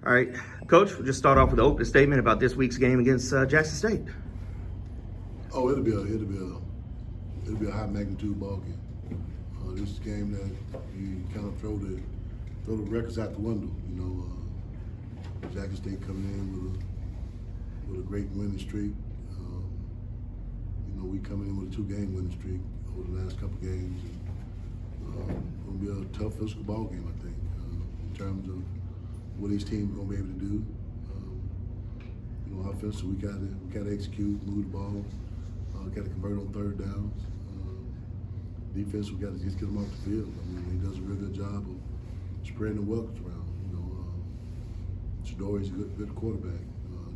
All right, Coach, we'll just start off with an opening statement about this week's game against Jackson State. Oh, it'll be a high magnitude ball game. This is a game that you kind of throw the records out the window. Jackson State coming in with a great winning streak. We coming in with a 2-game winning streak over the last couple games. Gonna be a tough physical ball game, I think, in terms of what each team is gonna be able to do. Offensively, we gotta execute, move the ball, gotta convert on third downs. Defense, we gotta just get them off the field. He does a real good job of spreading the weapons around. Shadori's a good quarterback.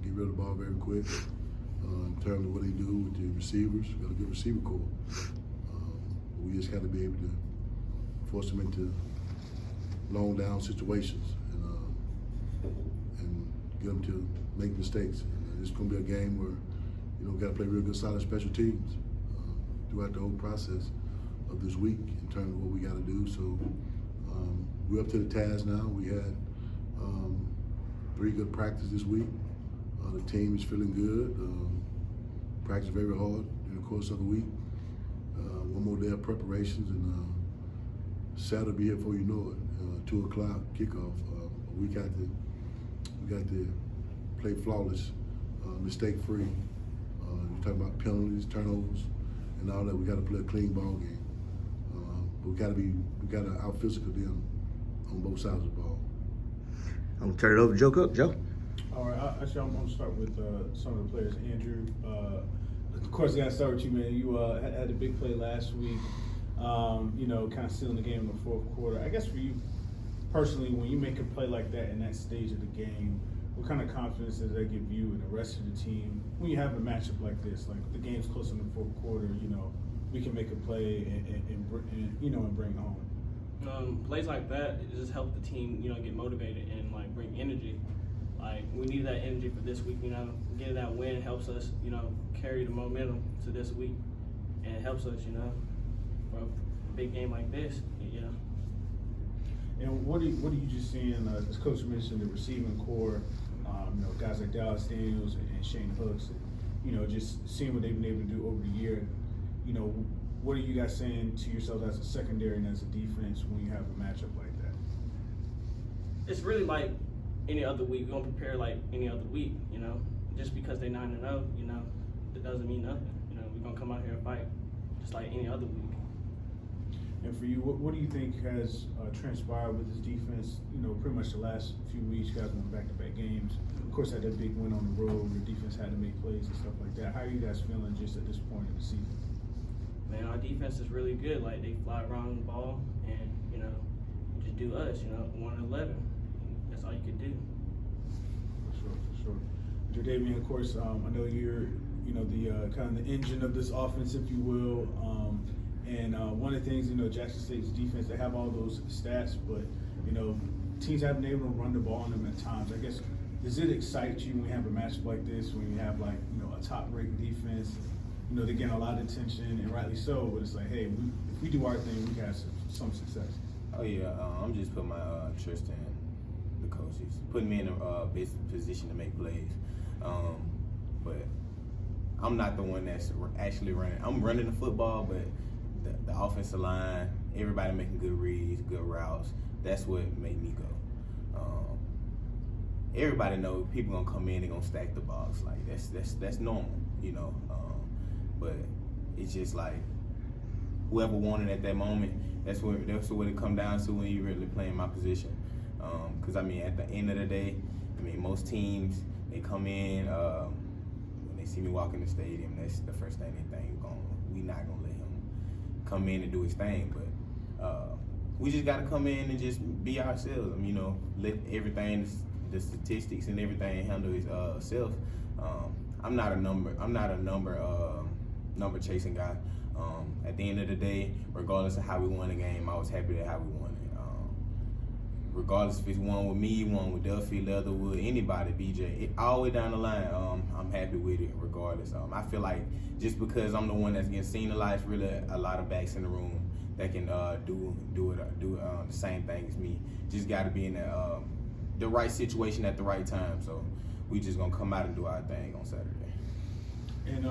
Get rid of the ball very quick. In terms of what they do with the receivers, got a good receiver core. We just got to be able to force them into long down situations and get them to make mistakes. It's going to be a game where we got to play real good, solid special teams throughout the whole process of this week in terms of what we got to do. So we're up to the task now. We had 3 good practices this week. The team is feeling good. Practice very hard in the course of the week. One more day of preparations, and Saturday will be here before you know it. 2 o'clock kickoff. We got to play flawless, mistake-free. You're talking about penalties, turnovers, and all that. We got to play a clean ball game. But we got to out-physical them on both sides of the ball. I'm gonna turn it over to Joe Cook. Joe. All right, actually, I'm going to start with some of the players. Andrew, of course, I got to start with you, man. You had a big play last week, kind of sealing the game in the fourth quarter. I guess for you personally, when you make a play like that in that stage of the game, what kind of confidence does that give you and the rest of the team when you have a matchup like this? Like the game's close in the fourth quarter, we can make a play and bring it home. Plays like that, it just help the team, get motivated and like bring energy. Like we need that energy for this week, getting that win helps us, carry the momentum to this week, and it helps us, for a big game like this, And what are you just seeing? As Coach mentioned, the receiving core, guys like Dallas Daniels and Shane Hooks, just seeing what they've been able to do over the year. What are you guys saying to yourselves as a secondary and as a defense when you have a matchup like that? It's really like any other week. We're gonna prepare like any other week, Just because they're 9-0, it doesn't mean nothing. We're gonna come out here and fight just like any other week. And for you, what do you think has transpired with this defense? Pretty much the last few weeks, you guys went back-to-back games. Of course, had that big win on the road. Your defense had to make plays and stuff like that. How are you guys feeling just at this point in the season? Man, our defense is really good. Like they fly around the ball, and just do us. 1-11. That's all you can do. For sure. Jarveon, of course, I know you're the kind of the engine of this offense, if you will. And one of the things, Jackson State's defense, they have all those stats, but teams haven't been able to run the ball on them at times. I guess, does it excite you when you have a matchup like this, when you have a top-ranked defense? They're getting a lot of attention, and rightly so, but it's like, hey, if we do our thing, we can have some success. Oh yeah, I'm just putting my trust in the coaches, putting me in a best position to make plays. But I'm not the one that's actually running. I'm running the football, but the offensive line, everybody making good reads, good routes. That's what made me go. Everybody knows people gonna come in, they're gonna stack the box. Like that's normal, But it's just like whoever won it at that moment. That's what it come down to when you really playing my position. Because at the end of the day, most teams they come in when they see me walk in the stadium. That's the first thing they think we not gonna let him come in and do his thing. But we just gotta come in and just be ourselves. Let everything, the statistics and everything handle itself. I'm not a number chasing guy. At the end of the day, regardless of how we won the game, I was happy at how we won it. Regardless if it's one with me, one with Duffy, Leatherwood, anybody, BJ, all the way down the line, I'm happy with it regardless. I feel like just because I'm the one that's getting seen a lot, it's really a lot of backs in the room that can do the same thing as me. Just got to be in the right situation at the right time. So we just gonna come out and do our thing on Saturday. And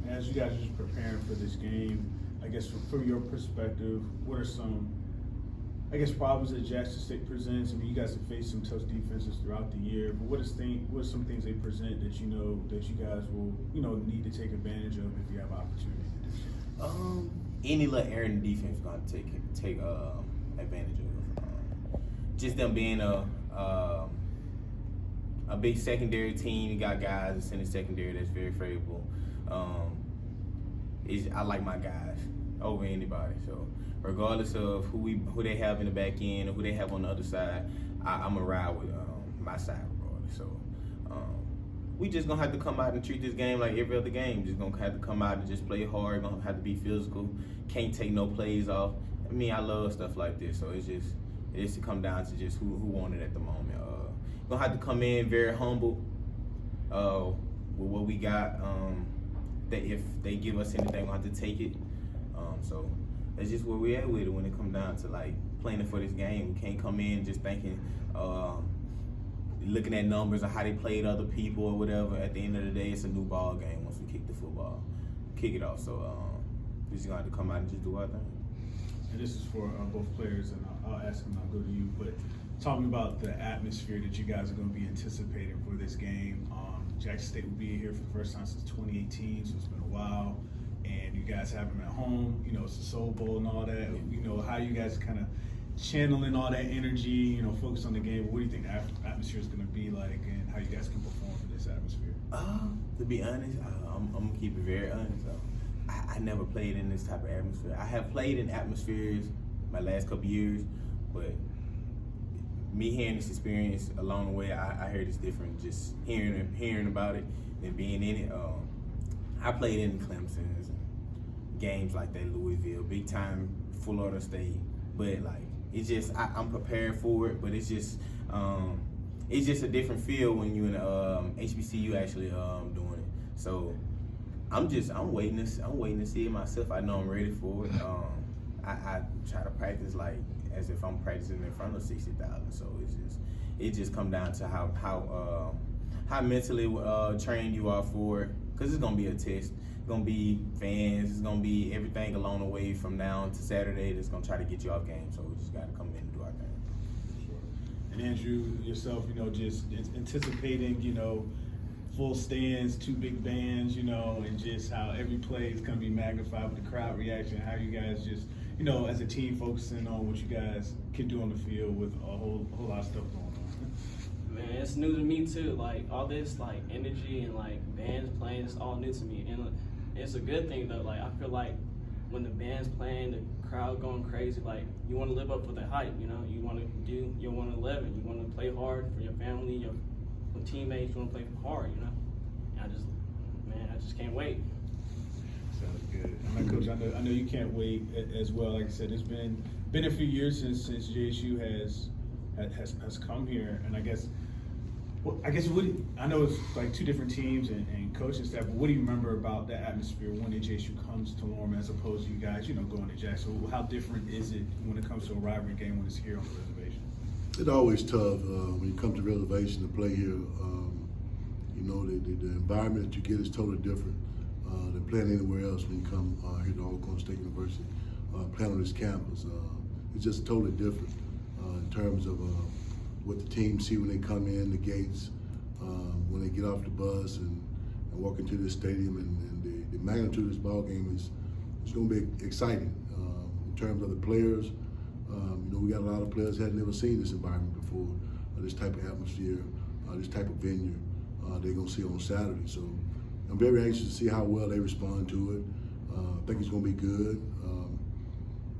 as you guys are just preparing for this game, I guess from your perspective, what are some, I guess, problems that Jackson State presents? I mean, you guys have faced some tough defenses throughout the year, but what are some things they present that you know that you guys will, need to take advantage of if you have opportunity to do so? Any little area in the defense gonna take advantage of. Just them being a big secondary team. You got guys that's in the secondary that's very favorable. I like my guys over anybody. So regardless of who they have in the back end or who they have on the other side, I'm gonna ride with my side regardless. So we just gonna have to come out and treat this game like every other game. Just gonna have to come out and just play hard. Gonna have to be physical. Can't take no plays off. I mean, I love stuff like this. So it's to come down to just who want it at the moment. Gonna have to come in very humble with what we got. That if they give us anything, we'll have to take it. So that's just where we at with it when it comes down to like planning for this game. We can't come in just thinking, looking at numbers or how they played other people or whatever. At the end of the day, it's a new ball game once we kick it off. So we just gonna have to come out and just do our thing. And this is for both players, and I'll ask them, I'll go to you, but talking about the atmosphere that you guys are going to be anticipating for this game. Jackson State will be here for the first time since 2018, so it's been a while, and you guys have them at home. It's the Soul Bowl and all that. How you guys kind of channeling all that energy, focus on the game. What do you think the atmosphere is going to be like, and how you guys can perform in this atmosphere? To be honest, I'm going to keep it very honest. I never played in this type of atmosphere. I have played in atmospheres my last couple years, but me hearing this experience along the way, I heard it's different. Just hearing about it and being in it. I played in Clemson's and games like that, Louisville, big time Florida State. But like it's just I'm prepared for it. But it's just a different feel when you're in HBCU actually doing it. So I'm waiting to see it myself. I know I'm ready for it. I try to practice like as if I'm practicing in front of 60,000. So it just come down to how mentally trained you are for it. Cause it's gonna be a test. It's gonna be fans. It's gonna be everything along the way from now to Saturday that's gonna try to get you off game. So we just gotta come in and do our thing. Sure. And Andrew, yourself, just anticipating, full stands, two big bands, and just how every play is gonna be magnified with the crowd reaction. How you guys just, as a team, focusing on what you guys can do on the field with a whole lot of stuff going on. Man, it's new to me too. Like all this like energy and like bands playing, it's all new to me. And it's a good thing though. Like I feel like when the band's playing, the crowd going crazy, like you want to live up for the hype, you want to do your 111, you want to play hard for your family, your teammates, you want to play hard, And I just can't wait. Sounds good. And Coach, I know you can't wait as well. Like I said, it's been a few years since JSU has come here, and I guess I know it's like two different teams and coaching staff, but what do you remember about that atmosphere when JSU comes to Lorman as opposed to you guys, going to Jackson? How different is it when it comes to a rivalry game when it's here on the reservation? It's always tough when you come to reservation to play here. The environment that you get is totally different than playing anywhere else when you come here to Alcorn State University, playing on this campus. It's just totally different in terms of what the team see when they come in the gates, when they get off the bus and walk into the stadium, and the magnitude of this ball game is going to be exciting in terms of the players. We got a lot of players that had never seen this environment before, this type of atmosphere, this type of venue. They're going to see on Saturday. So I'm very anxious to see how well they respond to it. I think it's going to be good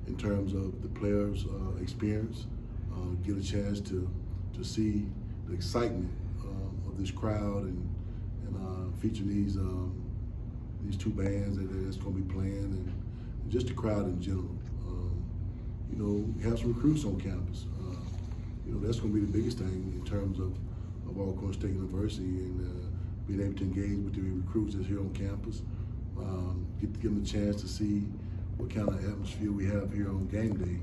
in terms of the players' experience. Get a chance to see the excitement of this crowd and feature these two bands that's going to be playing and just the crowd in general. Have some recruits on campus. That's going to be the biggest thing in terms of Alcorn State University and being able to engage with the recruits that's here on campus. Give them a chance to see what kind of atmosphere we have here on game day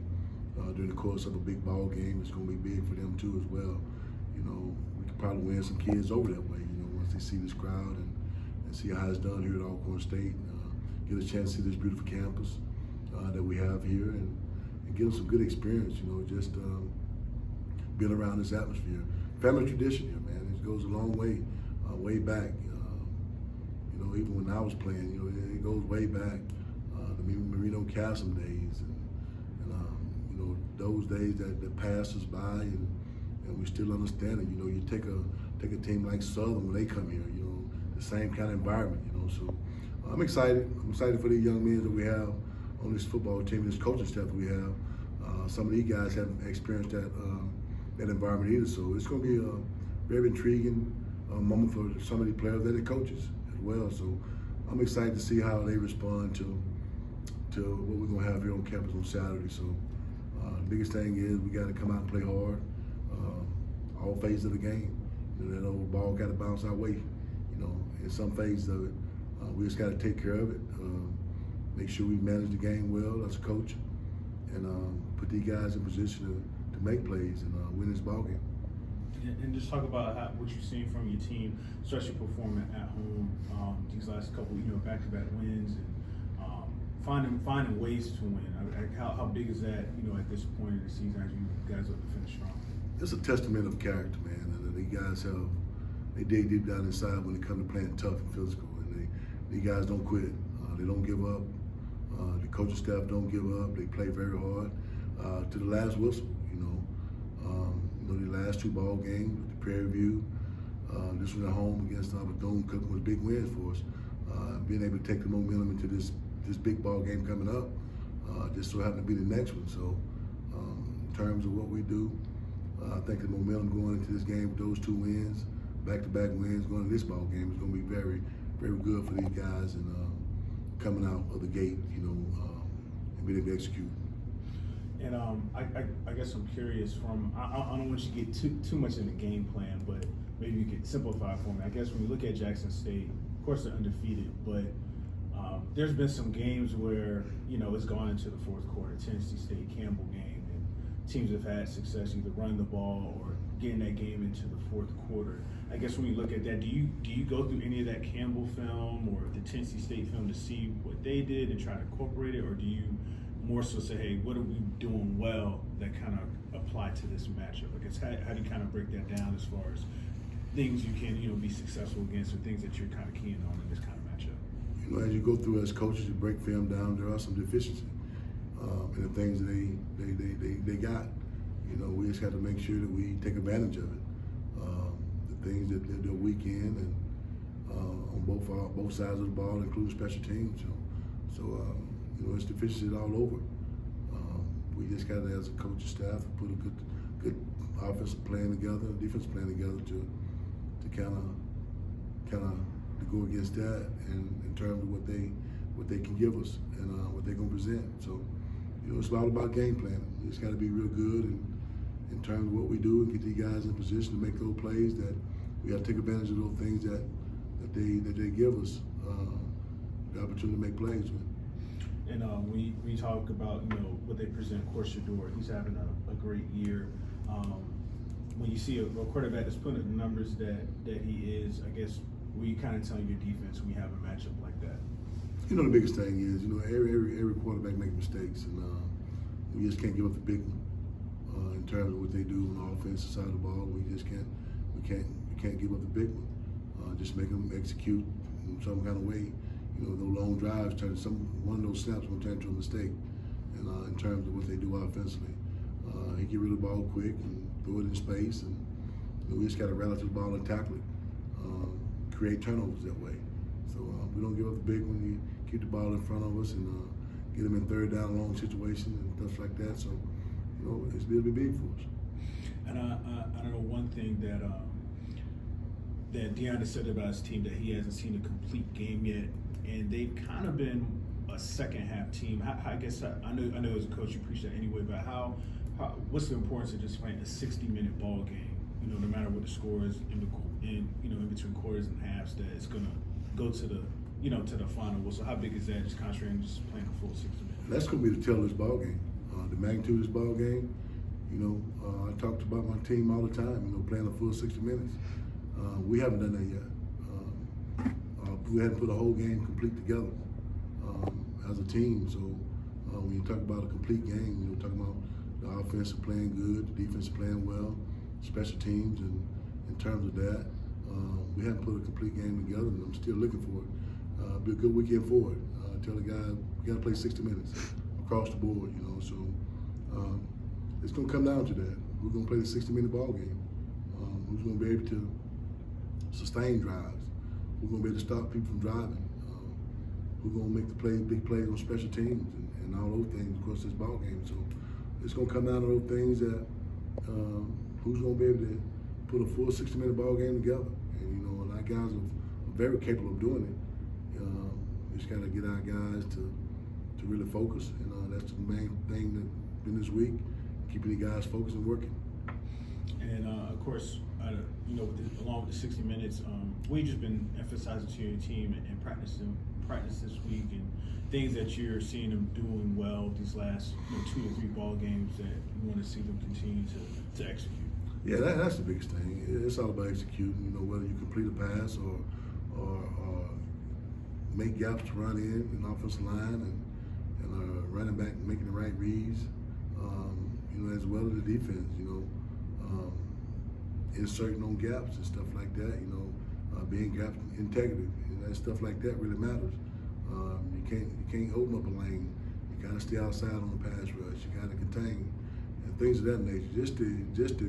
during the course of a big ball game. It's going to be big for them too as well. we could probably win some kids over that way, once they see this crowd and see how it's done here at Alcorn State, get a chance to see this beautiful campus that we have here and give them some good experience, just being around this atmosphere. Family tradition here, man. It goes a long way, way back. Even when I was playing, it goes way back. The Marino Casem days and those days that passed us by and we still understand it. You take a team like Southern when they come here, the same kind of environment, So I'm excited. I'm excited for the young men that we have on this football team, this coaching staff that we have. Some of these guys haven't experienced that environment either, so it's going to be a very intriguing moment for some of the players and the coaches as well. So I'm excited to see how they respond to what we're going to have here on campus on Saturday. So the biggest thing is we got to come out and play hard, all phases of the game. That old ball got to bounce our way. In some phases of it, we just got to take care of it. Make sure we manage the game well as a coach, and put these guys in position to make plays and win this ball game. And just talk about what you've seen from your team, especially performing at home these last couple, back-to-back wins, and finding ways to win. How big is that, at this point in the season as you guys look to finish strong? It's a testament of character, man. And these guys they dig deep down inside when it comes to playing tough and physical, and these guys don't quit. They don't give up. The coaching staff don't give up. They play very hard to the last whistle. The last two ball games, the Prairie View, this one at home against Bethune-Cookman was big wins for us. Being able to take the momentum into this big ball game coming up, just so happened to be the next one. So, in terms of what we do, I think the momentum going into this game with those two wins, back-to-back wins going into this ball game is going to be very, very good for these guys and coming out of the gate, and being able to execute. And I guess I'm curious I don't want you to get too much in the game plan, but maybe you could simplify it for me. I guess when you look at Jackson State, of course they're undefeated, but there's been some games where, it's gone into the fourth quarter, Tennessee State, Campbell game, and teams have had success either running the ball or getting that game into the fourth quarter. I guess when you look at that, do you go through any of that Campbell film or the Tennessee State film to see what they did and try to incorporate it, or do you more so say, hey, what are we doing well that kind of apply to this matchup? I guess how do you kind of break that down as far as things you can be successful against or things that you're kind of keen on in this kind of matchup? As you go through as coaches, you break film down. There are some deficiencies in the things that they got. We just got to make sure that we take advantage of it. The things that they're weak in, and on both sides of the ball, including special teams. So it's deficiencies all over. We just got to, as a coaching staff, put a good offensive plan together, defensive plan together to kind of to go against that, and in terms of what they can give us and what they're going to present. So it's all about game planning. It's got to be real good in terms of what we do and get these guys in position to make those plays. That we got to take advantage of those things that they give us the opportunity to make plays with. And we talk about what they present. Of course, Shador, he's having a great year. When you see a quarterback that's putting up the numbers that he is, I guess we kind of tell your defense when you have a matchup like that. The biggest thing is every quarterback makes mistakes, and we just can't give up the big one in terms of what they do on the offensive side of the ball. We just can't give up the big one. Just make them execute in some kind of way. Those long drives one of those snaps will turn into a mistake. And in terms of what they do offensively, he get rid of the ball quick and throw it in space, and we just got to rally to the ball and tackle it, create turnovers that way. So we don't give up the big one. We keep the ball in front of us and get them in third down long situation and stuff like that. So it's going to be big for us. And I don't know one thing that Deanna said about his team, that he hasn't seen a complete game yet, and they've kind of been a second half team. I guess I know as a coach you preach that anyway, but what's the importance of just playing a 60-minute ball game? No matter what the score is in between quarters and halves, that it's gonna go to the to the final. So how big is that? Just concentrating, just playing a full 60 minutes. That's gonna be the tell of this ball game. The magnitude of this ball game I talked about my team all the time, playing a full 60 minutes. We haven't done that yet. We hadn't put a whole game complete together as a team. So when you talk about a complete game, talking about the offense playing good, the defense playing well, special teams, and in terms of that, we haven't put a complete game together, and I'm still looking for it. Be a good weekend for it. Tell the guys we got to play 60 minutes across the board, So it's going to come down to that. We're going to play the 60-minute ball game. Who's going to be able to sustain drives? Who's going to be able to stop people from driving? Who's going to make the big plays on special teams and all those things across this ball game? So it's going to come down to those things that who's going to be able to put a full 60-minute ball game together. And our guys are very capable of doing it. We just got to get our guys to really focus, and that's the main thing that's been this week, keeping the guys focused and working. And of course, along with the 60 minutes, we've just been emphasizing to your team and practice this week, and things that you're seeing them doing well these last 2 to 3 ball games that you want to see them continue to execute. Yeah, that's the biggest thing. It's all about executing. Whether you complete a pass or make gaps to run in offensive line and running back making the right reads, as well as the defense. Inserting on gaps and stuff like that. Being gap integrity. Stuff like that really matters. You can't open up a lane. You gotta stay outside on the pass rush. You gotta contain and things of that nature. Just the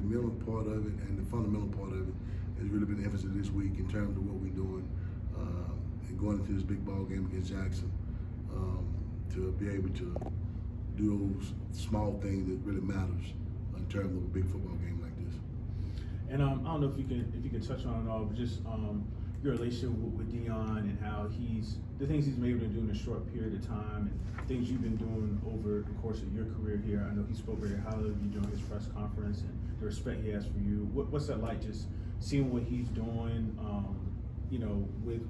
mental part of it and the fundamental part of it has really been the emphasis this week in terms of what we're doing and going into this big ball game against Jackson to be able to do those small things that really matters in terms of a big football game like this. And I don't know if you can touch on it all, but just your relationship with Dion and how the things he's been able to do in a short period of time and things you've been doing over the course of your career here. I know he spoke very highly of you during his press conference and the respect he has for you. What's that like, just seeing what he's doing, with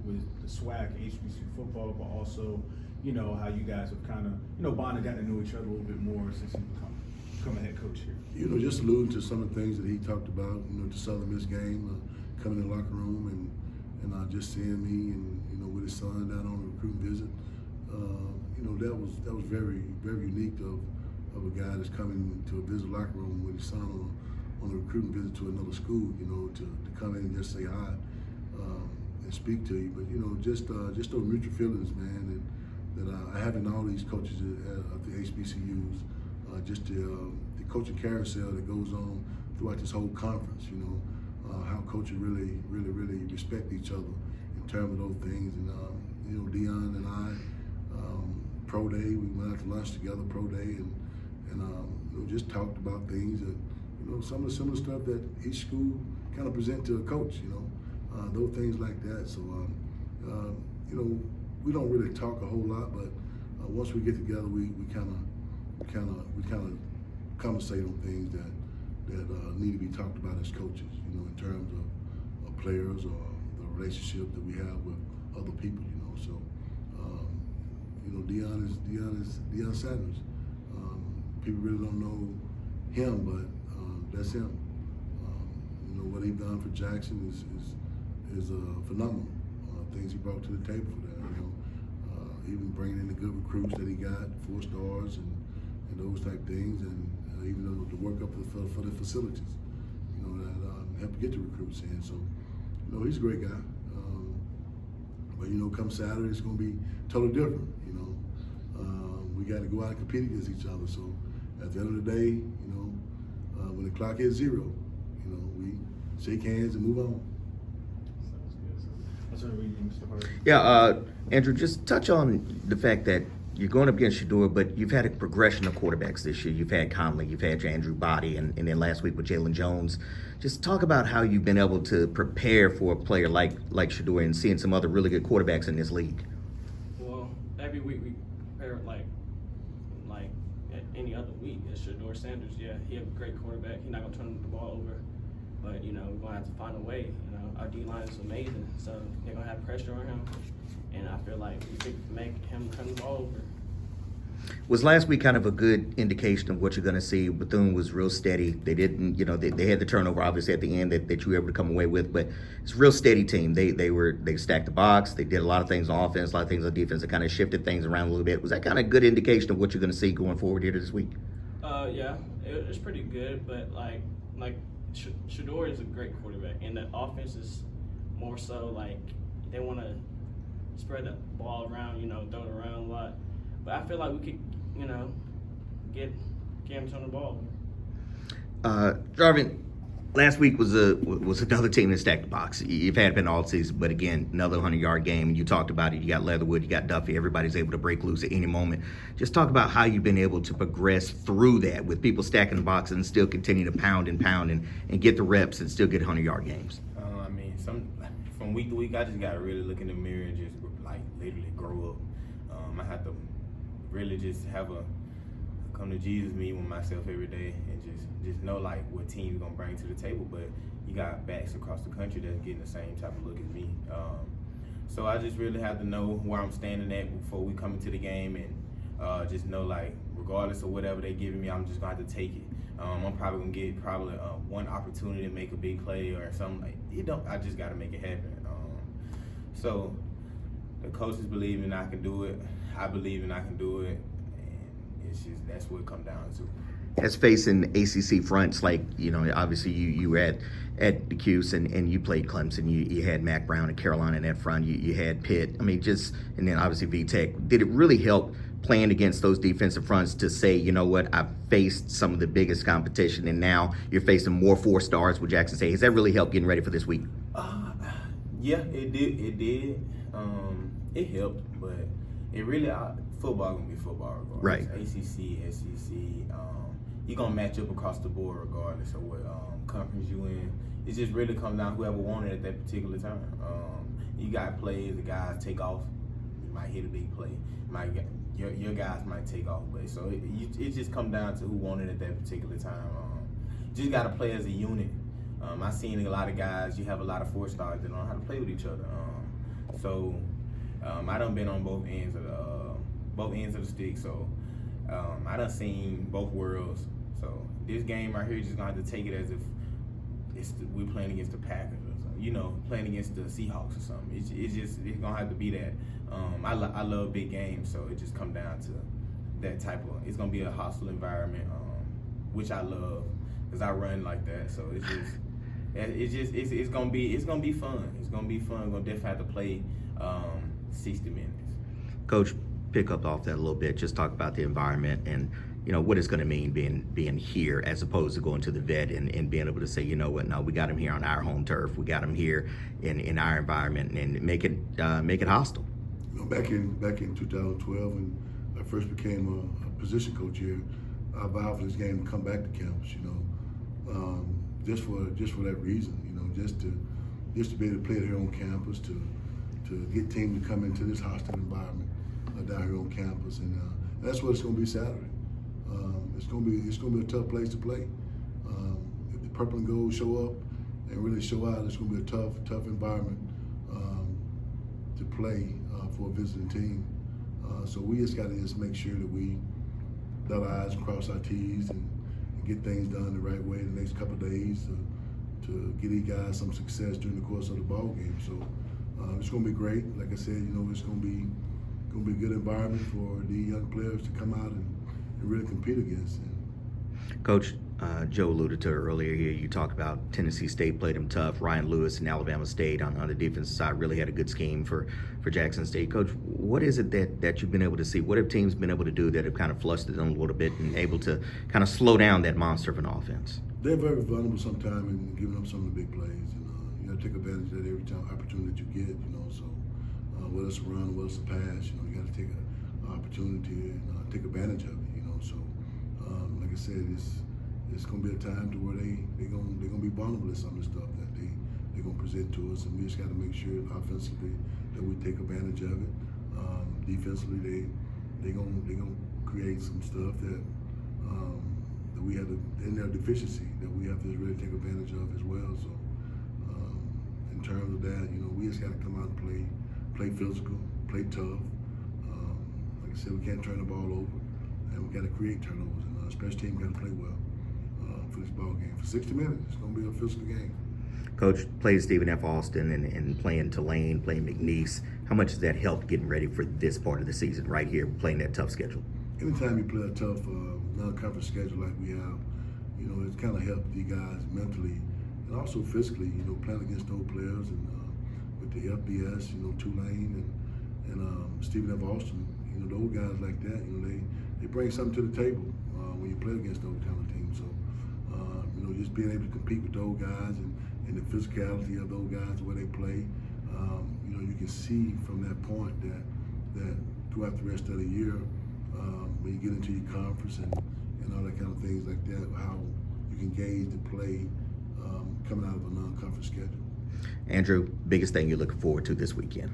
the SWAC, HBCU football, but also, how you guys have kind of, bonded, gotten to know each other a little bit more since he's become a head coach here. Just alluding to some of the things that he talked about, the Southern Miss game, coming in the locker room and just seeing me and, with his son down on a recruiting visit. That was very, very unique of a guy that's coming to a visit locker room with his son on a recruiting visit to another school, to come in and just say hi and speak to you. But, just those mutual feelings, man, that I have in all these coaches at the HBCUs, just the coaching carousel that goes on throughout this whole conference, how coaches really, really, really respect each other in terms of those things. And, Dion and I, pro day, we went out to lunch together, pro day, and just talked about things and, some of the similar stuff that each school kind of present to a coach, those things like that. So, we don't really talk a whole lot, but once we get together, we kind of conversate on things that need to be talked about as coaches, in terms of players or the relationship that we have with other people, So, Deion Sanders. People really don't know him, but that's him. What he's done for Jackson is phenomenal. Things he brought to the table for that. Even bringing in the good recruits that he got, 4 stars and those type things, and even the work up for the facilities, that help get the recruits in. So, he's a great guy. But come Saturday, it's going to be totally different. We got to go out and compete against each other. So, at the end of the day, when the clock hits 0, we shake hands and move on. Sounds good. That's what we need, Mr. Hart. Yeah, Andrew, just touch on the fact that you're going up against Shador, but you've had a progression of quarterbacks this year. You've had Conley, you've had Andrew Body, and then last week with Jalen Jones. Just talk about how you've been able to prepare for a player like Shador and seeing some other really good quarterbacks in this league. Well, every week we prepare like any other week. It's Shador Sanders. Yeah, he has a great quarterback. He's not going to turn the ball over. But, we're going to have to find a way. Our D-line is amazing, so they're going to have pressure on him. And I feel like we could make him turn the ball over. Was last week kind of a good indication of what you're going to see? Bethune was real steady. They didn't, they had the turnover obviously at the end that you were able to come away with, but it's a real steady team. They stacked the box. They did a lot of things on offense, a lot of things on defense. They kind of shifted things around a little bit. Was that kind of a good indication of what you're going to see going forward here this week? Yeah, it's pretty good, but like Shador is a great quarterback, and the offense is more so like they want to spread the ball around, throw it around a lot. But I feel like we could, get him on the ball. Jarveon, last week was another team that stacked the box. You've had been all season, but again, another 100-yard game. You talked about it. You got Leatherwood, you got Duffy. Everybody's able to break loose at any moment. Just talk about how you've been able to progress through that with people stacking the box and still continue to pound and get the reps and still get 100-yard games. From week to week, I just gotta really look in the mirror and just like literally grow up. I have to really just have a come to Jesus meeting with myself every day and just know like what team's gonna bring to the table. But you got backs across the country that's getting the same type of look as me. So I just really have to know where I'm standing at before we come into the game, and just know like regardless of whatever they're giving me, I'm just gonna have to take it. I'm probably gonna get one opportunity to make a big play or something. I just gotta make it happen. So the coaches believe in I can do it. I believe in I can do it, and it's just that's what it comes down to. As facing ACC fronts, like obviously you were at the Cuse and you played Clemson. You had Mac Brown and Carolina in that front. You had Pitt. I mean, and then obviously VTech. Did it really help playing against those defensive fronts to say, you know what, I've faced some of the biggest competition, and now you're facing more 4-stars with Jackson State? Has that really helped getting ready for this week? Yeah, it did. It did. It helped, but it really football gonna be football regardless. Right. ACC, SEC. You're gonna match up across the board regardless of what conference you in. It just really comes down to whoever wanted at that particular time. You got plays, the guys take off. You might hit a big play. Your guys might take off, but so it just comes down to who wanted at that particular time. Just got to play as a unit. I've seen a lot of guys. You have a lot of 4-stars that don't know how to play with each other. I done been on both ends of the stick. So I done seen both worlds. So this game right here, just gonna have to take it as if we're playing against the Packers or something. Playing against the Seahawks or something. It's gonna have to be that. I love big games, so it just come down to that type of. It's gonna be a hostile environment, which I love because I run like that. So it's gonna be fun. It's gonna be fun. We're gonna definitely have to play 60 minutes. Coach, pick up off that a little bit. Just talk about the environment and what it's going to mean being here as opposed to going to the vet and being able to say, no, we got him here on our home turf. We got him here in our environment and make it hostile. Back in 2012, when I first became a position coach here, I vowed for this game to come back to campus. Just for that reason. Just to be able to play it here on campus, to get teams to come into this hostile environment down here on campus, and that's what it's going to be Saturday. It's going to be a tough place to play. If the purple and gold show up and really show out, it's going to be a tough environment to play for a visiting team. So we just got to make sure that we dot our I's and cross our T's and get things done the right way in the next couple of days to get these guys some success during the course of the ball game. So it's going to be great. Like I said, it's going to be a good environment for the young players to come out and really compete against. Coach, Joe alluded to it earlier here. You talked about Tennessee State played them tough. Ryan Lewis and Alabama State on the defensive side really had a good scheme for Jackson State. Coach, what is it that you've been able to see? What have teams been able to do that have kind of flustered them a little bit and able to kind of slow down that monster of an offense? They're very vulnerable sometimes in giving up some of the big plays. You got to take advantage of that every time opportunity that you get. So whether it's a run, whether it's a pass, you got to take an opportunity and take advantage of it. So like I said, it's going to be a time to where they're going to be vulnerable to some of the stuff that they're going to present to us, and we just got to make sure offensively that we take advantage of it. Defensively, they're going to create some stuff that we have in their deficiency that we have to really take advantage of as well. So in terms of that, we just got to come out and play physical, play tough. Like I said, we can't turn the ball over. and we got to create turnovers. And special team got to play well for this ball game. For 60 minutes, it's going to be a physical game. Coach, played Stephen F. Austin and playing Tulane, playing McNeese. How much has that helped getting ready for this part of the season right here, playing that tough schedule? Anytime you play a tough non-conference schedule like we have, you know, it's kind of helped you guys mentally and also physically, you know, playing against those players and with the FBS, you know, Tulane and Stephen F. Austin, you know, those guys like that, you know, they bring something to the table when you play against those kind of teams. So, you know, just being able to compete with those guys and the physicality of those guys, where they play, you know, you can see from that point that throughout the rest of the year, when you get into your conference and all that kind of things like that, how you can gauge the play coming out of a non-conference schedule. Andrew, biggest thing you're looking forward to this weekend?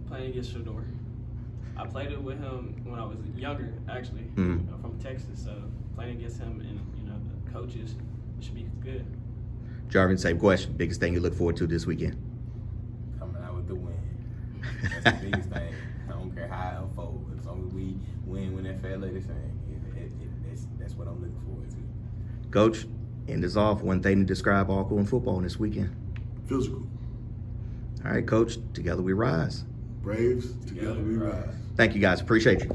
Playing against Shador. I played it with him when I was younger, actually, from Texas. So playing against him and, you know, the coaches, it should be good. Jarveon, same question. Biggest thing you look forward to this weekend? Coming out with the win. That's the biggest thing. I don't care how it unfolds. As long as we win when that fair lady thing, that's what I'm looking forward to. Coach, end us off. One thing to describe Alcorn football this weekend. Physical. All right, Coach. Together we rise. Braves, together we rise. Thank you, guys. Appreciate you.